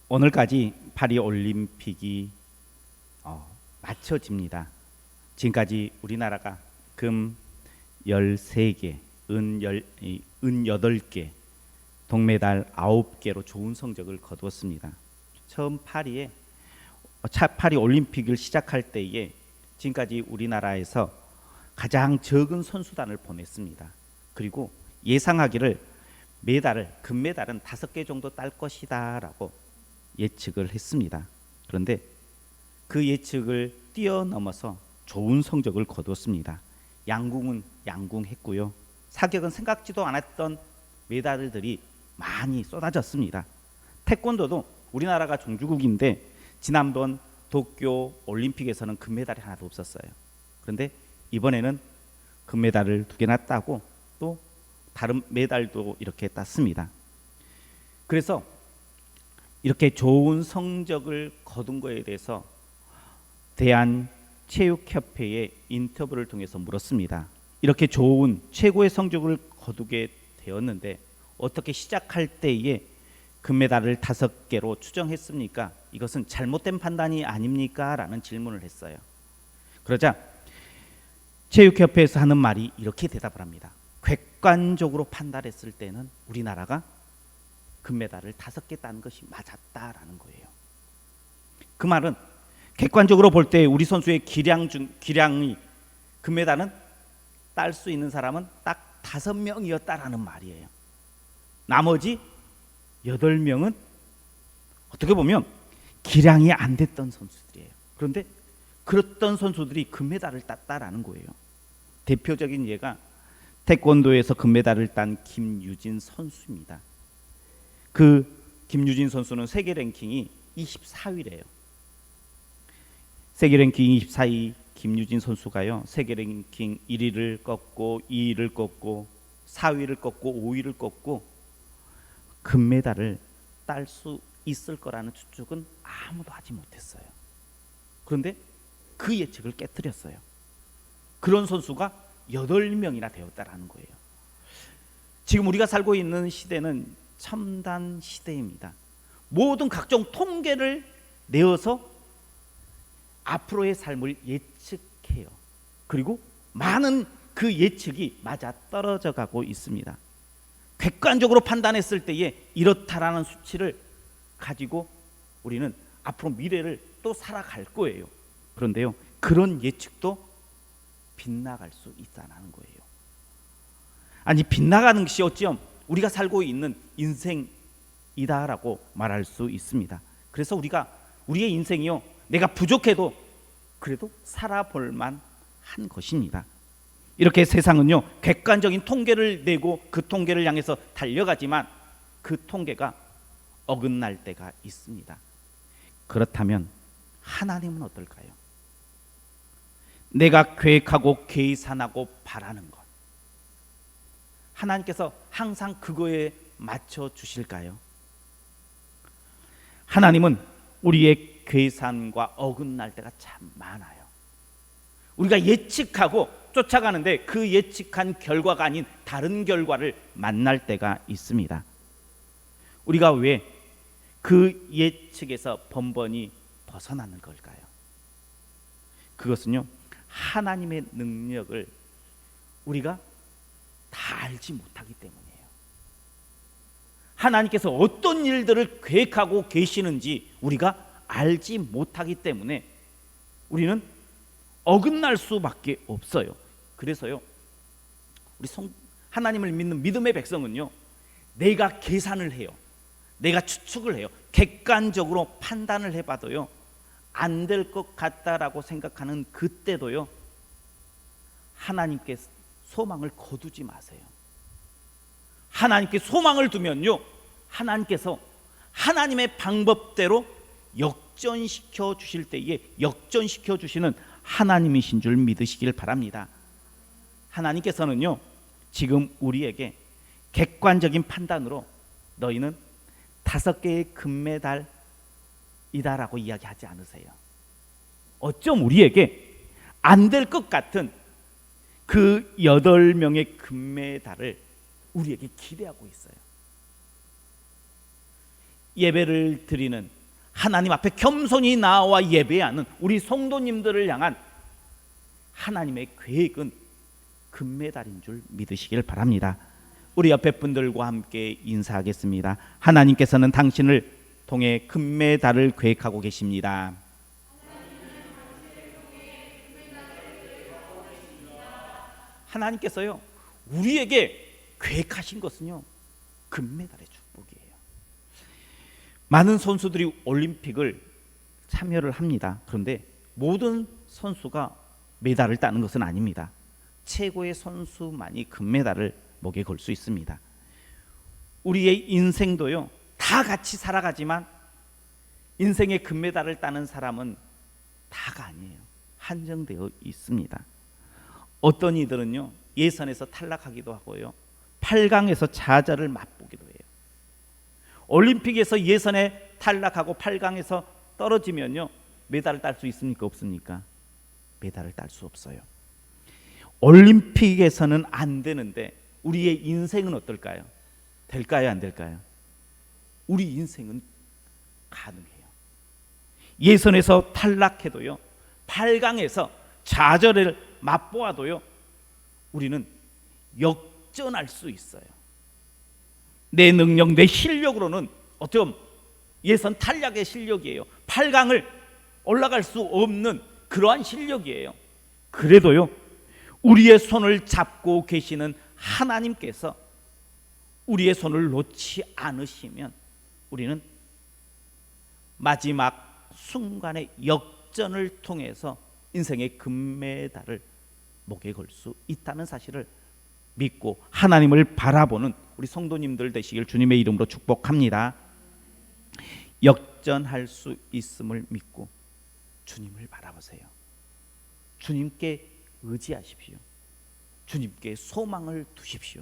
오늘까지 파리 올림픽이 마쳐집니다. 지금까지 우리나라가 금 13개, 은 8개, 동메달 9개로 좋은 성적을 거두었습니다. 처음 파리 올림픽을 시작할 때에 지금까지 우리나라에서 가장 적은 선수단을 보냈습니다. 그리고 예상하기를 금메달은 5개 정도 딸 것이다 라고 예측을 했습니다. 그런데 그 예측을 뛰어넘어서 좋은 성적을 거두었습니다. 양궁은 양궁했고요. 사격은 생각지도 않았던 메달들이 많이 쏟아졌습니다. 태권도도 우리나라가 종주국인데 지난번 도쿄 올림픽에서는 금메달이 하나도 없었어요. 그런데 이번에는 금메달을 2개나 따고 또 다른 메달도 이렇게 땄습니다. 그래서 이렇게 좋은 성적을 거둔 것에 대해서 대한체육협회의 인터뷰를 통해서 물었습니다. 이렇게 좋은 최고의 성적을 거두게 되었는데 어떻게 시작할 때에 금메달을 5개로 추정했습니까? 이것은 잘못된 판단이 아닙니까? 라는 질문을 했어요. 그러자 체육협회에서 하는 말이 이렇게 대답을 합니다. 객관적으로 판단했을 때는 우리나라가 금메달을 5개 딴 것이 맞았다라는 거예요. 그 말은 객관적으로 볼 때 우리 선수의 기량이 금메달은 딸 수 있는 사람은 딱 5명이었다라는 말이에요. 나머지 8명은 어떻게 보면 기량이 안 됐던 선수들이에요. 그런데 그랬던 선수들이 금메달을 땄다라는 거예요. 대표적인 예가 태권도에서 금메달을 딴 김유진 선수입니다. 그 김유진 선수는 세계 랭킹이 24위래요. 세계 랭킹 24위 김유진 선수가요, 세계 랭킹 1위를 꺾고 2위를 꺾고 4위를 꺾고 5위를 꺾고 금메달을 딸 수 있을 거라는 추측은 아무도 하지 못했어요. 그런데 그 예측을 깨뜨렸어요. 그런 선수가 8명이나 되었다라는 거예요. 지금 우리가 살고 있는 시대는 첨단 시대입니다. 모든 각종 통계를 내어서 앞으로의 삶을 예측해요. 그리고 많은 그 예측이 맞아 떨어져 가고 있습니다. 객관적으로 판단했을 때에 이렇다라는 수치를 가지고 우리는 앞으로 미래를 또 살아갈 거예요. 그런데요, 그런 예측도 빗나갈 수 있다는 거예요. 아니, 빗나가는 것이 어찌면 우리가 살고 있는 인생이다라고 말할 수 있습니다. 그래서 우리의 인생이요, 내가 부족해도 그래도 살아볼 만한 것입니다. 이렇게 세상은요, 객관적인 통계를 내고 그 통계를 향해서 달려가지만 그 통계가 어긋날 때가 있습니다. 그렇다면 하나님은 어떨까요? 내가 계획하고 계산하고 바라는 것, 하나님께서 항상 그거에 맞춰 주실까요? 하나님은 우리의 계산과 어긋날 때가 참 많아요. 우리가 예측하고 쫓아가는데 그 예측한 결과가 아닌 다른 결과를 만날 때가 있습니다. 우리가 왜 그 예측에서 번번이 벗어나는 걸까요? 그것은요, 하나님의 능력을 우리가 다 알지 못하기 때문이에요. 하나님께서 어떤 일들을 계획하고 계시는지 우리가 알지 못하기 때문에 우리는 어긋날 수밖에 없어요. 그래서요, 우리 하나님을 믿는 믿음의 백성은요, 내가 계산을 해요. 내가 추측을 해요. 객관적으로 판단을 해봐도요, 안 될 것 같다라고 생각하는 그때도요, 하나님께 소망을 거두지 마세요. 하나님께 소망을 두면요, 하나님께서 하나님의 방법대로 역전시켜 주실 때에 역전시켜 주시는 하나님이신 줄 믿으시길 바랍니다. 하나님께서는요, 지금 우리에게 객관적인 판단으로 너희는 5개의 금메달이다라고 이야기하지 않으세요. 어쩜 우리에게 안 될 것 같은 그 8명의 금메달을 우리에게 기대하고 있어요. 예배를 드리는, 하나님 앞에 겸손히 나와 예배하는 우리 성도님들을 향한 하나님의 계획은 금메달인 줄 믿으시길 바랍니다. 우리 옆에 분들과 함께 인사하겠습니다. 하나님께서는 당신을 통해 금메달을 계획하고 계십니다. 하나님께서요, 우리에게 계획하신 것은요, 금메달의 축복이에요. 많은 선수들이 올림픽을 참여를 합니다. 그런데 모든 선수가 메달을 따는 것은 아닙니다. 최고의 선수만이 금메달을 목에 걸 수 있습니다. 우리의 인생도요, 다 같이 살아가지만 인생의 금메달을 따는 사람은 다가 아니에요. 한정되어 있습니다. 어떤 이들은요, 예선에서 탈락하기도 하고요, 8강에서 좌절을 맛보기도 해요. 올림픽에서 예선에 탈락하고 8강에서 떨어지면요, 메달을 딸 수 있습니까? 없습니까? 메달을 딸 수 없어요. 올림픽에서는 안 되는데 우리의 인생은 어떨까요? 될까요? 안 될까요? 우리 인생은 가능해요. 예선에서 탈락해도요, 8강에서 좌절을 맛보아도요, 우리는 역전할 수 있어요. 내 능력, 내 실력으로는 어떻게 보면 예선 탈락의 실력이에요. 8강을 올라갈 수 없는 그러한 실력이에요. 그래도요, 우리의 손을 잡고 계시는 하나님께서 우리의 손을 놓지 않으시면 우리는 마지막 순간의 역전을 통해서 인생의 금메달을 목에 걸 수 있다는 사실을 믿고 하나님을 바라보는 우리 성도님들 되시길 주님의 이름으로 축복합니다. 역전할 수 있음을 믿고 주님을 바라보세요. 주님께 의지하십시오. 주님께 소망을 두십시오.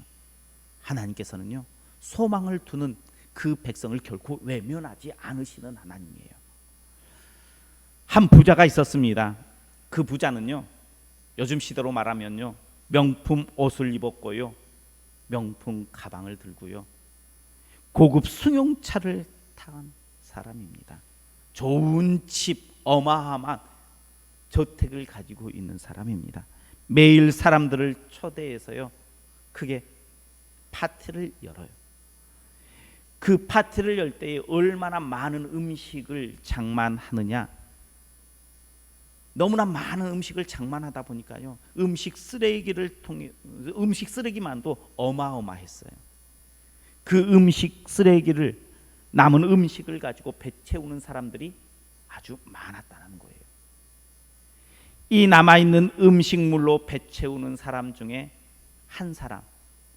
하나님께서는요, 소망을 두는 그 백성을 결코 외면하지 않으시는 하나님이에요. 한 부자가 있었습니다. 그 부자는요, 요즘 시대로 말하면요, 명품 옷을 입었고요, 명품 가방을 들고요, 고급 승용차를 탄 사람입니다. 좋은 집, 어마어마한 저택을 가지고 있는 사람입니다. 매일 사람들을 초대해서요, 크게 파티를 열어요. 그 파티를 열 때에 얼마나 많은 음식을 장만하느냐, 너무나 많은 음식을 장만하다 보니까요, 음식 쓰레기만도 어마어마했어요. 그 음식 쓰레기를, 남은 음식을 가지고 배 채우는 사람들이 아주 많았다는 거예요. 이 남아있는 음식물로 배 채우는 사람 중에 한 사람,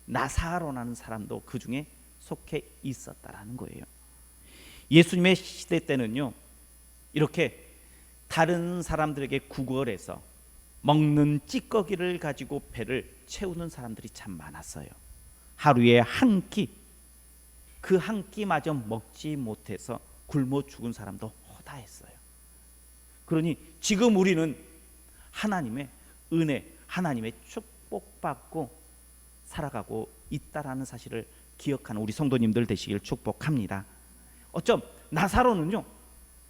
나사로라는 사람도 그 중에 속해 있었다라는 거예요. 예수님의 시대 때는요, 이렇게 다른 사람들에게 구걸해서 먹는 찌꺼기를 가지고 배를 채우는 사람들이 참 많았어요. 하루에 한 끼, 그 한 끼마저 먹지 못해서 굶어 죽은 사람도 허다했어요. 그러니 지금 우리는 하나님의 은혜, 하나님의 축복받고 살아가고 있다라는 사실을 기억하는 우리 성도님들 되시길 축복합니다. 어쩜 나사로는요,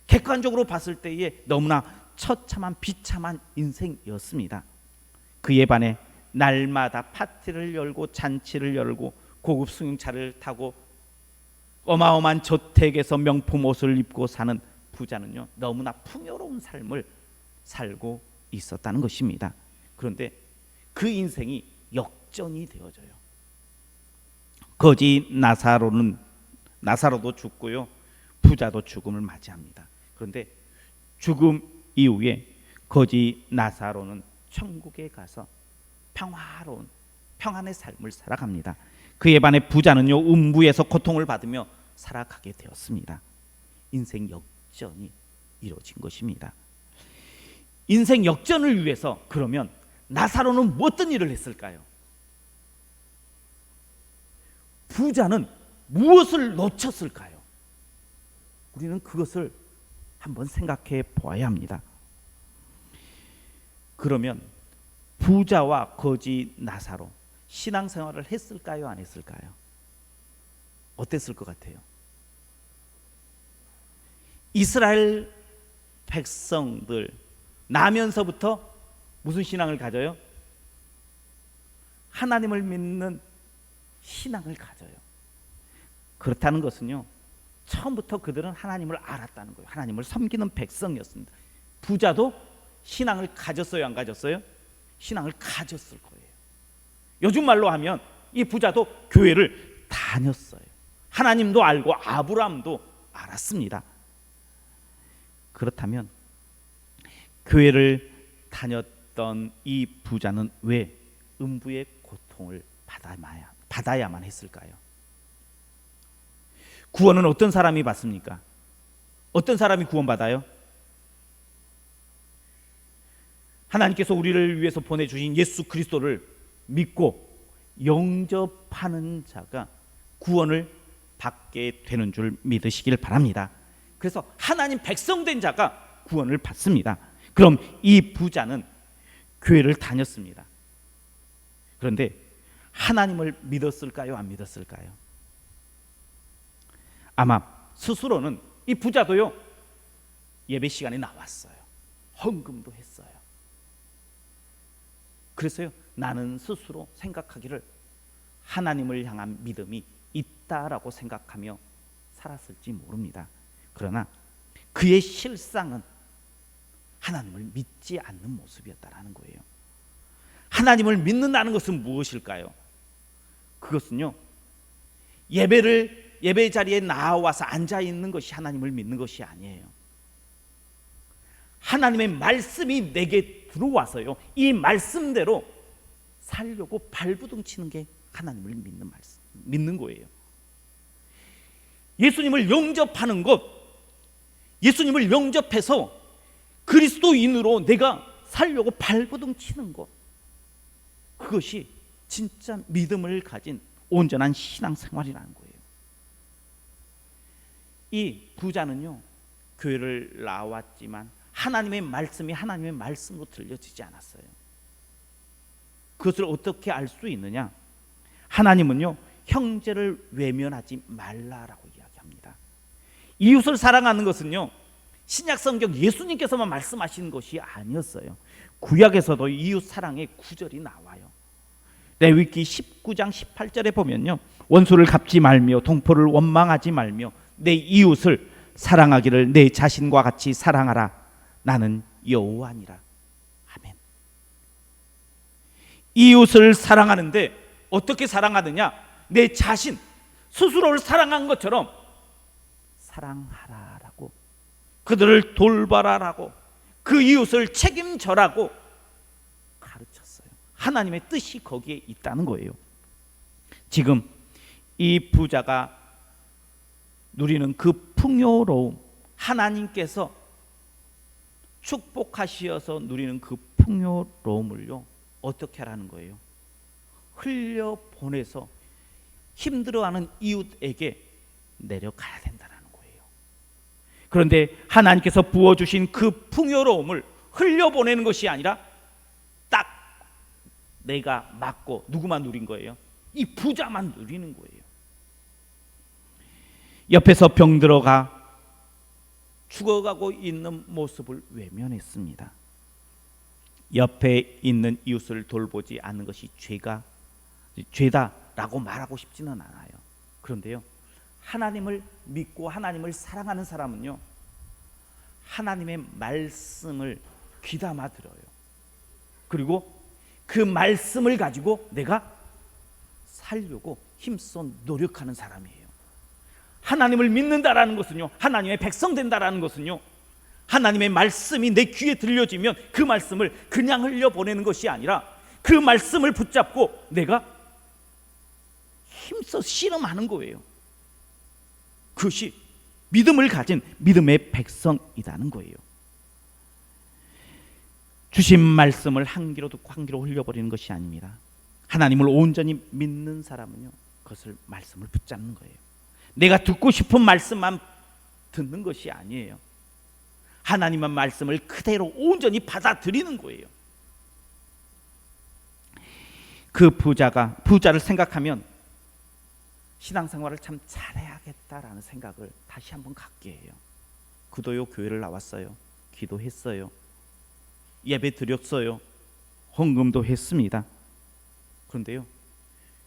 객관적으로 봤을 때에 너무나 처참한 비참한 인생이었습니다. 그에 반해 날마다 파티를 열고 잔치를 열고 고급 승용차를 타고 어마어마한 저택에서 명품 옷을 입고 사는 부자는요, 너무나 풍요로운 삶을 살고 있었다는 것입니다. 그런데 그 인생이 역전이 되어져요. 거지 나사로도 죽고요, 부자도 죽음을 맞이합니다. 그런데 죽음 이후에 거지 나사로는 천국에 가서 평화로운 평안의 삶을 살아갑니다. 그에 반해 부자는요, 음부에서 고통을 받으며 살아가게 되었습니다. 인생 역전이 이루어진 것입니다. 인생 역전을 위해서 그러면 나사로는 어떤 일을 했을까요? 부자는 무엇을 놓쳤을까요? 우리는 그것을 한번 생각해 보아야 합니다. 그러면 부자와 거지 나사로 신앙생활을 했을까요? 안 했을까요? 어땠을 것 같아요? 이스라엘 백성들 나면서부터 무슨 신앙을 가져요? 하나님을 믿는 신앙을 가져요. 그렇다는 것은요, 처음부터 그들은 하나님을 알았다는 거예요. 하나님을 섬기는 백성이었습니다. 부자도 신앙을 가졌어요, 안 가졌어요? 신앙을 가졌을 거예요. 요즘 말로 하면 이 부자도 교회를 다녔어요. 하나님도 알고 아브라함도 알았습니다. 그렇다면 교회를 다녔던 이 부자는 왜 음부의 고통을 받아야만 했을까요? 구원은 어떤 사람이 받습니까? 어떤 사람이 구원받아요? 하나님께서 우리를 위해서 보내주신 예수 그리스도를 믿고 영접하는 자가 구원을 받게 되는 줄 믿으시길 바랍니다. 그래서 하나님 백성된 자가 구원을 받습니다. 그럼 이 부자는 교회를 다녔습니다. 그런데 하나님을 믿었을까요? 안 믿었을까요? 아마 스스로는 이 부자도요, 예배 시간에 나왔어요. 헌금도 했어요. 그래서요, 나는 스스로 생각하기를 하나님을 향한 믿음이 있다라고 생각하며 살았을지 모릅니다. 그러나 그의 실상은 하나님을 믿지 않는 모습이었다라는 거예요. 하나님을 믿는다는 것은 무엇일까요? 그것은요, 예배 자리에 나와서 앉아 있는 것이 하나님을 믿는 것이 아니에요. 하나님의 말씀이 내게 들어와서요, 이 말씀대로 살려고 발부둥 치는 게 하나님을 믿는 거예요. 예수님을 영접하는 것, 예수님을 영접해서 그리스도인으로 내가 살려고 발부둥 치는 것, 그것이 진짜 믿음을 가진 온전한 신앙생활이라는 거예요. 이 부자는요, 교회를 나왔지만 하나님의 말씀이 하나님의 말씀으로 들려지지 않았어요. 그것을 어떻게 알 수 있느냐? 하나님은요, 형제를 외면하지 말라라고 이야기합니다. 이웃을 사랑하는 것은요, 신약성경 예수님께서만 말씀하시는 것이 아니었어요. 구약에서도 이웃 사랑의 구절이 나와요. 레위기 19장 18절에 보면요, 원수를 갚지 말며 동포를 원망하지 말며 내 이웃을 사랑하기를 내 자신과 같이 사랑하라. 나는 여호와니라. 아멘. 이웃을 사랑하는데 어떻게 사랑하느냐? 내 자신 스스로를 사랑한 것처럼 사랑하라라고, 그들을 돌봐라라고, 그 이웃을 책임져라고 가르쳤어요. 하나님의 뜻이 거기에 있다는 거예요. 지금 이 부자가 누리는 그 풍요로움, 하나님께서 축복하시어서 누리는 그 풍요로움을요, 어떻게 하라는 거예요? 흘려보내서 힘들어하는 이웃에게 내려가야 된다는 거예요. 그런데 하나님께서 부어주신 그 풍요로움을 흘려보내는 것이 아니라 딱 내가 맞고 누구만 누린 거예요? 이 부자만 누리는 거예요. 옆에서 병들어가 죽어가고 있는 모습을 외면했습니다. 옆에 있는 이웃을 돌보지 않는 것이 죄다라고 말하고 싶지는 않아요. 그런데요, 하나님을 믿고 하나님을 사랑하는 사람은요, 하나님의 말씀을 귀담아 들어요. 그리고 그 말씀을 가지고 내가 살려고 힘써 노력하는 사람이에요. 하나님을 믿는다라는 것은요, 하나님의 백성 된다라는 것은요, 하나님의 말씀이 내 귀에 들려지면 그 말씀을 그냥 흘려보내는 것이 아니라 그 말씀을 붙잡고 내가 힘써 씨름하는 거예요. 그것이 믿음을 가진 믿음의 백성이라는 거예요. 주신 말씀을 한 귀로 듣고 한 귀로 흘려버리는 것이 아닙니다. 하나님을 온전히 믿는 사람은요, 그것을 말씀을 붙잡는 거예요. 내가 듣고 싶은 말씀만 듣는 것이 아니에요. 하나님의 말씀을 그대로 온전히 받아들이는 거예요. 그 부자를 생각하면 신앙생활을 참 잘해야겠다라는 생각을 다시 한번 갖게 해요. 그도요 교회를 나왔어요. 기도했어요. 예배 드렸어요. 헌금도 했습니다. 그런데요,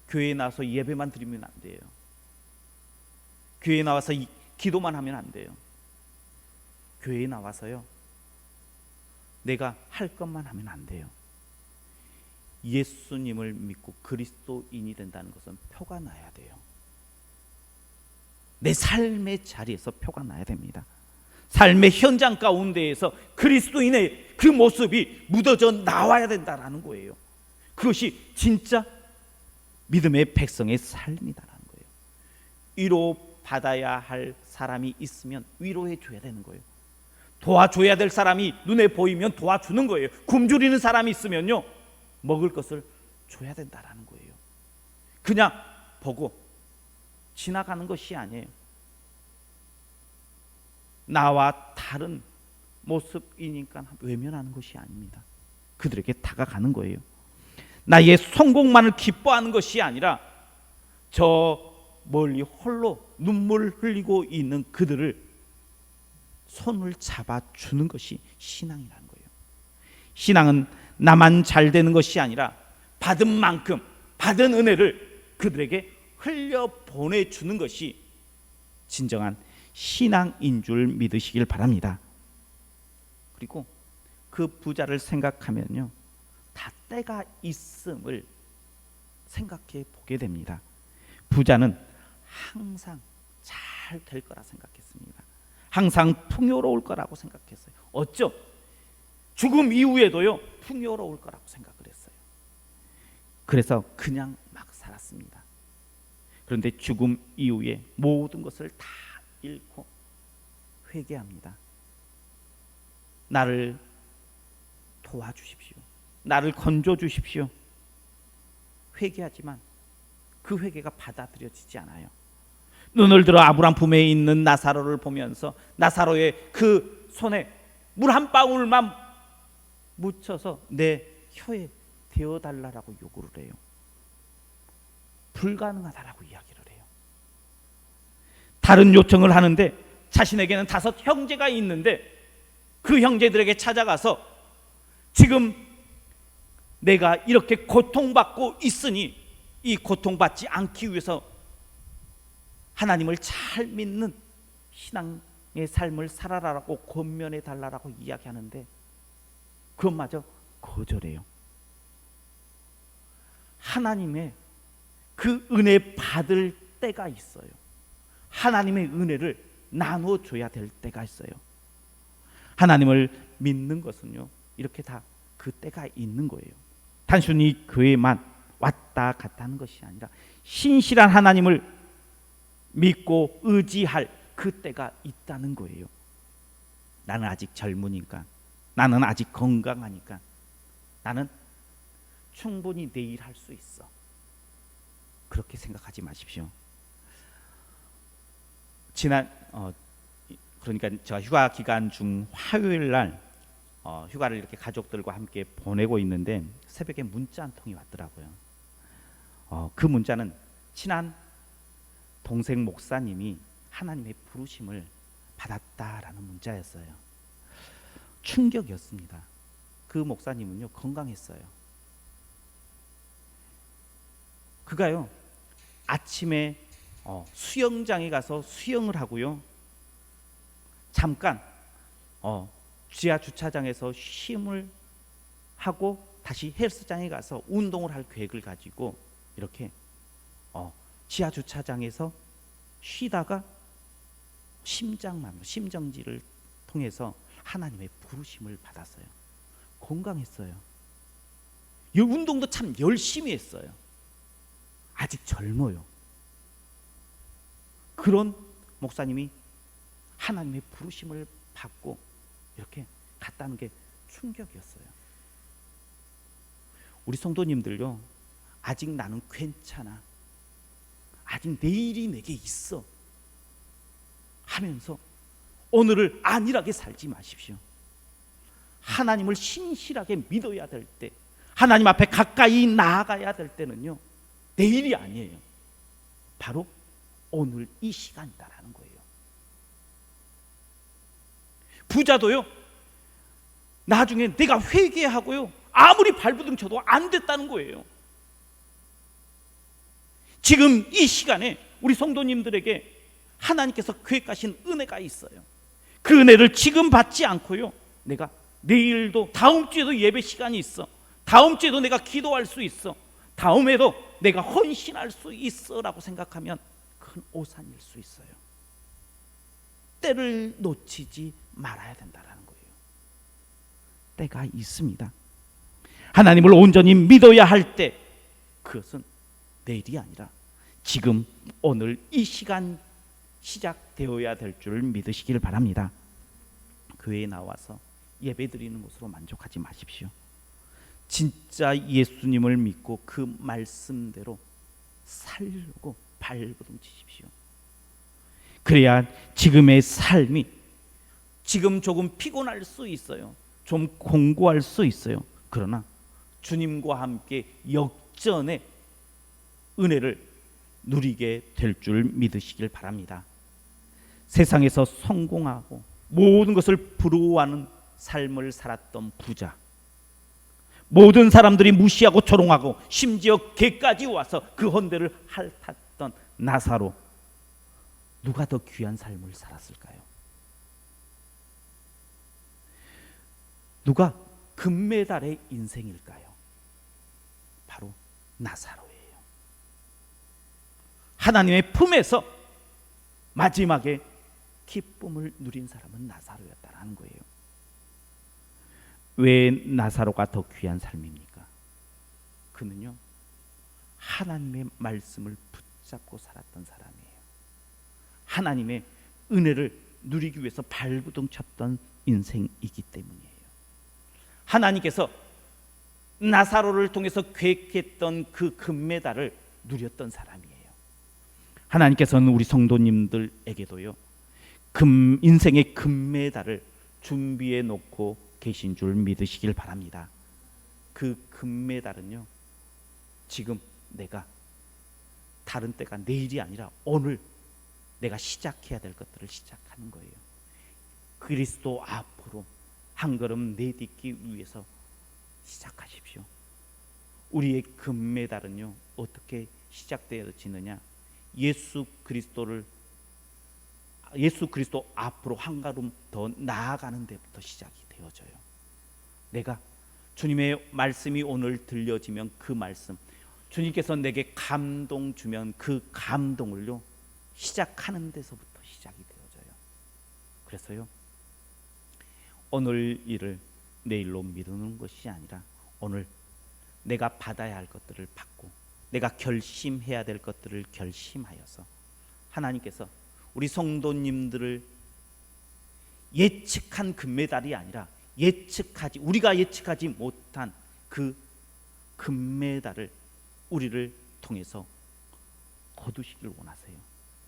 교회에 나와서 예배만 드리면 안 돼요. 교회에 나와서 기도만 하면 안 돼요. 교회에 나와서요, 내가 할 것만 하면 안 돼요. 예수님을 믿고 그리스도인이 된다는 것은 표가 나야 돼요. 내 삶의 자리에서 표가 나야 됩니다. 삶의 현장 가운데에서 그리스도인의 그 모습이 묻어져 나와야 된다는 거예요. 그것이 진짜 믿음의 백성의 삶이다라는 거예요. 위로 받아야 할 사람이 있으면 위로해 줘야 되는 거예요. 도와줘야 될 사람이 눈에 보이면 도와주는 거예요. 굶주리는 사람이 있으면요, 먹을 것을 줘야 된다라는 거예요. 그냥 보고 지나가는 것이 아니에요. 나와 다른 모습이니까 외면하는 것이 아닙니다. 그들에게 다가가는 거예요. 나의 성공만을 기뻐하는 것이 아니라 저 멀리 홀로 눈물 흘리고 있는 그들을 손을 잡아주는 것이 신앙이라는 거예요. 신앙은 나만 잘 되는 것이 아니라 받은 만큼 받은 은혜를 그들에게 흘려보내주는 것이 진정한 신앙인 줄 믿으시길 바랍니다. 그리고 그 부자를 생각하면요, 다 때가 있음을 생각해 보게 됩니다. 부자는 항상 잘 될 거라 생각했습니다. 항상 풍요로울 거라고 생각했어요. 어쩌? 죽음 이후에도요 풍요로울 거라고 생각을 했어요. 그래서 그냥 막 살았습니다. 그런데 죽음 이후에 모든 것을 다 잃고 회개합니다. 나를 도와주십시오. 나를 건져주십시오. 회개하지만 그 회개가 받아들여지지 않아요. 눈을 들어 아브람 품에 있는 나사로를 보면서 나사로의 그 손에 물 한 방울만 묻혀서 내 혀에 대어달라고 요구를 해요. 불가능하다라고 이야기를 해요. 다른 요청을 하는데 자신에게는 5 형제가 있는데 그 형제들에게 찾아가서 지금 내가 이렇게 고통받고 있으니 이 고통받지 않기 위해서 하나님을 잘 믿는 신앙의 삶을 살아라라고 권면해 달라고 이야기하는데 그것마저 거절해요. 하나님의 그 은혜 받을 때가 있어요. 하나님의 은혜를 나눠줘야 될 때가 있어요. 하나님을 믿는 것은요, 이렇게 다 그 때가 있는 거예요. 단순히 교회만 왔다 갔다 하는 것이 아니라 신실한 하나님을 믿고 의지할 그 때가 있다는 거예요. 나는 아직 젊으니까, 나는 아직 건강하니까, 나는 충분히 내일 할 수 있어. 그렇게 생각하지 마십시오. 그러니까 제가 휴가 기간 중 화요일 날 휴가를 이렇게 가족들과 함께 보내고 있는데 새벽에 문자 한 통이 왔더라고요. 그 문자는 친한 동생 목사님이 하나님의 부르심을 받았다라는 문자였어요. 충격이었습니다. 그 목사님은요 건강했어요. 그가요 아침에 수영장에 가서 수영을 하고요, 잠깐 지하 주차장에서 쉼을 하고 다시 헬스장에 가서 운동을 할 계획을 가지고 이렇게 지하 주차장에서 쉬다가 심정지를 통해서 하나님의 부르심을 받았어요. 건강했어요. 이 운동도 참 열심히 했어요. 아직 젊어요. 그런 목사님이 하나님의 부르심을 받고 이렇게 갔다는 게 충격이었어요. 우리 성도님들요, 아직 나는 괜찮아, 아직 내일이 내게 있어 하면서 오늘을 안일하게 살지 마십시오. 하나님을 신실하게 믿어야 될 때, 하나님 앞에 가까이 나아가야 될 때는요, 내일이 아니에요. 바로 오늘 이 시간이다라는 거예요. 부자도요, 나중에 내가 회개하고요, 아무리 발부둥 쳐도 안 됐다는 거예요. 지금 이 시간에 우리 성도님들에게 하나님께서 계획하신 은혜가 있어요. 그 은혜를 지금 받지 않고요, 내가 내일도 다음 주에도 예배 시간이 있어, 다음 주에도 내가 기도할 수 있어, 다음에도 내가 헌신할 수 있어 라고 생각하면 큰 오산일 수 있어요. 때를 놓치지 말아야 된다는 거예요. 때가 있습니다. 하나님을 온전히 믿어야 할 때, 그것은 내일이 아니라 지금 오늘 이 시간 시작되어야 될 줄 믿으시길 바랍니다. 교회에 나와서 예배드리는 것으로 만족하지 마십시오. 진짜 예수님을 믿고 그 말씀대로 살려고 발버둥 치십시오. 그래야 지금의 삶이, 지금 조금 피곤할 수 있어요, 좀 공고할 수 있어요. 그러나 주님과 함께 역전의 은혜를 누리게 될 줄 믿으시길 바랍니다. 세상에서 성공하고 모든 것을 부러워하는 삶을 살았던 부자, 모든 사람들이 무시하고 조롱하고 심지어 개까지 와서 그 헌대를 핥았던 나사로, 누가 더 귀한 삶을 살았을까요? 누가 금메달의 인생일까요? 바로 나사로예요. 하나님의 품에서 마지막에 기쁨을 누린 사람은 나사로였다는 거예요. 왜 나사로가 더 귀한 삶입니까? 그는요, 하나님의 말씀을 붙잡고 살았던 사람이에요. 하나님의 은혜를 누리기 위해서 발부둥 쳤던 인생이기 때문이에요. 하나님께서 나사로를 통해서 계획했던 그 금메달을 누렸던 사람이에요. 하나님께서는 우리 성도님들에게도요, 인생의 금메달을 준비해 놓고 계신 줄 믿으시길 바랍니다. 그 금메달은요, 지금 내가 다른 때가 내일이 아니라 오늘 내가 시작해야 될 것들을 시작하는 거예요. 그리스도 앞으로 한 걸음 내딛기 위해서 시작하십시오. 우리의 금메달은요, 어떻게 시작되어지느냐? 예수 그리스도 앞으로 한 걸음 더 나아가는 데부터 시작이 되어져요. 내가 주님의 말씀이 오늘 들려지면 그 말씀, 주님께서 내게 감동 주면 그 감동을요, 시작하는 데서부터 시작이 되어져요. 그래서요, 오늘 일을 내일로 미루는 것이 아니라 오늘 내가 받아야 할 것들을 받고 내가 결심해야 될 것들을 결심하여서 하나님께서 우리 성도님들을 예측한 금메달이 아니라 우리가 예측하지 못한 그 금메달을 우리를 통해서 거두시길 원하세요.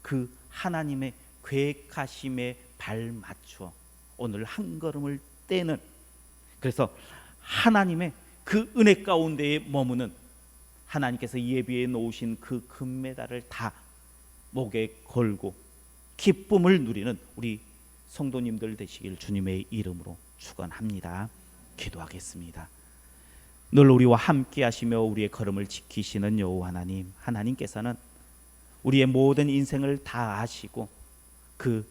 그 하나님의 계획하심에 발맞추어 오늘 한 걸음을 떼는, 그래서 하나님의 그 은혜 가운데에 머무는, 하나님께서 예비해 놓으신 그 금메달을 다 목에 걸고 기쁨을 누리는 우리 성도님들 되시길 주님의 이름으로 축원합니다. 기도하겠습니다. 늘 우리와 함께 하시며 우리의 걸음을 지키시는 여호와 하나님, 하나님께서는 우리의 모든 인생을 다 아시고 그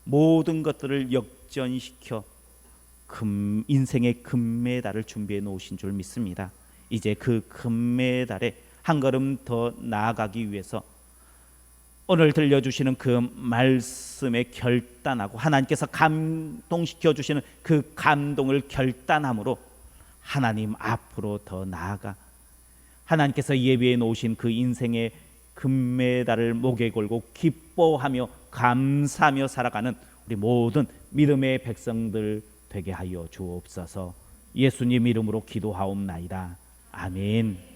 모든 것들을 역전시켜 인생의 금메달을 준비해 놓으신 줄 믿습니다. 이제 그 금메달에 한 걸음 더 나아가기 위해서 오늘 들려주시는 그 말씀에 결단하고 하나님께서 감동시켜 주시는 그 감동을 결단함으로 하나님 앞으로 더 나아가 하나님께서 예비해 놓으신 그 인생의 금메달을 목에 걸고 기뻐하며 감사하며 살아가는 우리 모든 믿음의 백성들 되게 하여 주옵소서. 예수님 이름으로 기도하옵나이다. 아멘.